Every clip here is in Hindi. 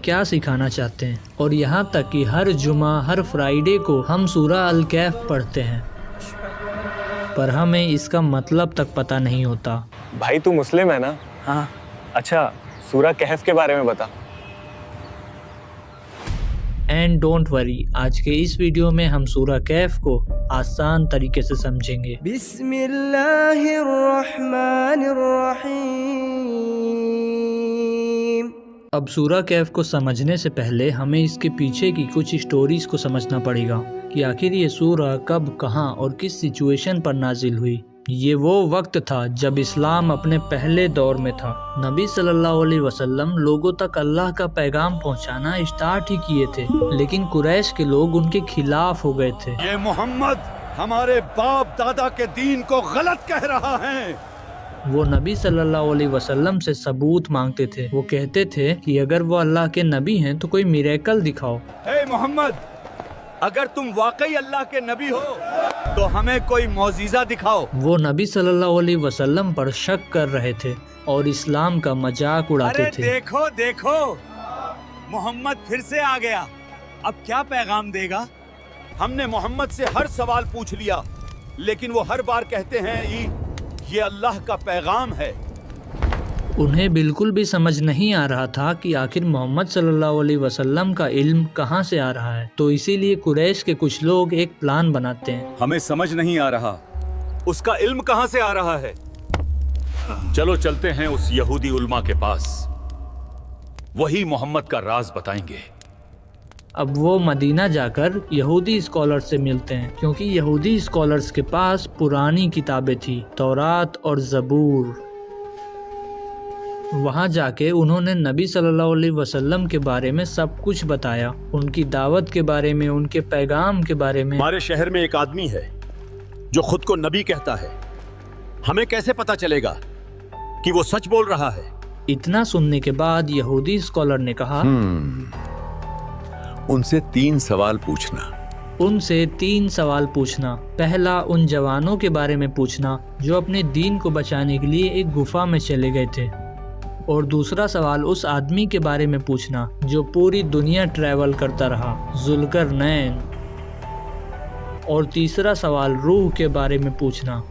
क्या सिखाना चाहते हैं। और यहाँ तक कि हर जुमा, हर फ्राइडे को हम सूरा अल कहफ पढ़ते हैं, पर हमें इसका मतलब तक पता नहीं होता। भाई तू मुस्लिम है ना? हाँ। अच्छा, सूरा कहफ के बारे में बता। एंड डोंट वरी, आज के इस वीडियो में हम सूरा कहफ को आसान तरीके से समझेंगे। बिस्मिल्लाहिर्रहमानिर्रहीम। अब सूरा कहफ को समझने से पहले हमें इसके पीछे की कुछ स्टोरीज को समझना पड़ेगा कि आखिर ये सूरा कब, कहाँ और किस सिचुएशन पर नाजिल हुई। ये वो वक्त था जब इस्लाम अपने पहले दौर में था। नबी सल्लल्लाहु अलैहि वसल्लम लोगों तक अल्लाह का पैगाम पहुंचाना स्टार्ट ही किए थे, लेकिन कुरैश के लोग उनके खिलाफ हो गए थे। ये मोहम्मद हमारे बाप दादा के दीन को गलत कह रहा है। वो नबी सल्लल्लाहु अलैहि वसल्लम से सबूत मांगते थे। वो कहते थे कि अगर वो अल्लाह के नबी हैं तो कोई मिरेकल दिखाओ। हे मोहम्मद, अगर तुम वाकई अल्लाह के नबी हो तो हमें कोई मौजिज़ा दिखाओ। वो नबी सल्लल्लाहु अलैहि वसल्लम पर शक कर रहे थे और इस्लाम का मजाक उड़ाते थे। देखो देखो, मोहम्मद फिर से आ गया, अब क्या पैगाम देगा? हमने मोहम्मद से हर सवाल पूछ लिया, लेकिन वो हर बार कहते हैं ये अल्लाह का पैगाम है। उन्हें बिल्कुल भी समझ नहीं आ रहा था कि आखिर मोहम्मद सल्लल्लाहु अलैहि वसल्लम का इल्म कहाँ से आ रहा है। तो इसीलिए कुरैश के कुछ लोग एक प्लान बनाते हैं। हमें समझ नहीं आ रहा उसका इल्म कहाँ से आ रहा है। चलो चलते हैं उस यहूदी उल्मा के पास, वही मोहम्मद का राज बताएंगे। अब वो मदीना जाकर यहूदी स्कॉलर से मिलते हैं, क्योंकि यहूदी स्कॉलर्स के पास पुरानी किताबें थी, तौरात और ज़बूर। वहाँ जाके उन्होंने नबी सल्लल्लाहु अलैहि वसल्लम के बारे में सब कुछ बताया, उनकी दावत के बारे में, उनके पैगाम के बारे में। हमारे शहर में एक आदमी है जो खुद को नबी कहता है, हमें कैसे पता चलेगा कि वो सच बोल रहा है? इतना सुनने के बाद यहूदी स्कॉलर ने कहा, उनसे 3 सवाल पूछना। उनसे 3 सवाल पूछना। पहला, उन जवानों के बारे में पूछना जो अपने दीन को बचाने के लिए एक गुफा में चले गए थे। और दूसरा सवाल उस आदमी के बारे में पूछना जो पूरी दुनिया ट्रैवल करता रहा, जुल्करनैन। और तीसरा सवाल रूह के बारे में पूछना।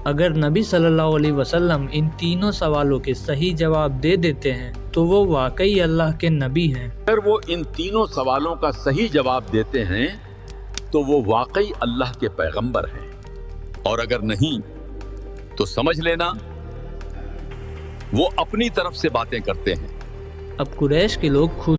अगर नबी सल्लल्लाहु अलैहि वसल्लम इन तीनों सवालों के सही जवाब दे देते हैं तो वो वाकई अल्लाह के नबी हैं। अगर वो इन तीनों सवालों का सही जवाब देते हैं तो वो वाकई अल्लाह के पैगंबर हैं, और अगर नहीं तो समझ लेना वो अपनी तरफ से बातें करते हैं। अब कुरैश के लोग खुद